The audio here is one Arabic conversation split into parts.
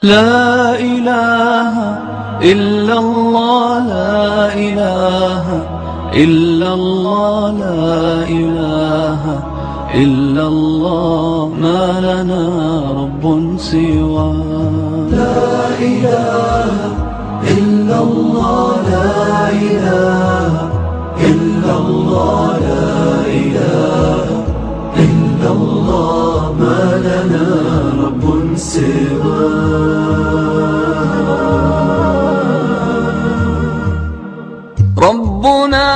لا إله إلا الله، لا إله إلا الله، لا إله إلا الله، ما لنا رب سواه. لا إله إلا الله، لا إله إلا الله، لا إله إلا الله، ما لنا رب سواه. ربنا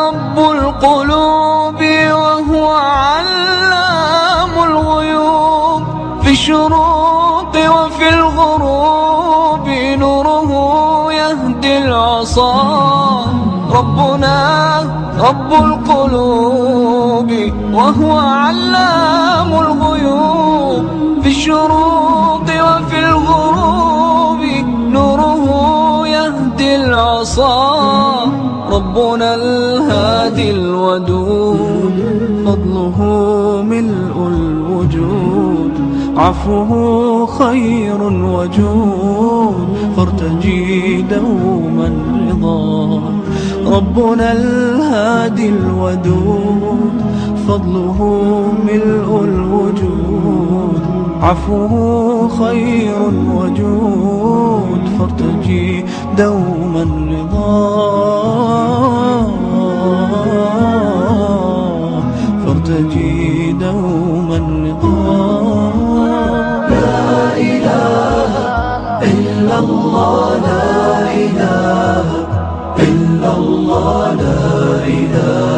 رب القلوب وهو علام الغيوب، في الشروق وفي الغروب نوره يهدي العصا. ربنا رب القلوب وهو علام الغيوب، في الشروق وفي الغروب نوره يهدي العصا. ربنا الهادي الودود، فضله ملء الوجود، عفوه خير وجود، فارتجي دوما رضاه. ربنا الهادي الودود، فضله ملء الوجود، عفوه خير وجود، فارتجي دوما رضاه، فارتجي دوما رضاه. لا إله إلا الله، لا إله إلا الله، لا إله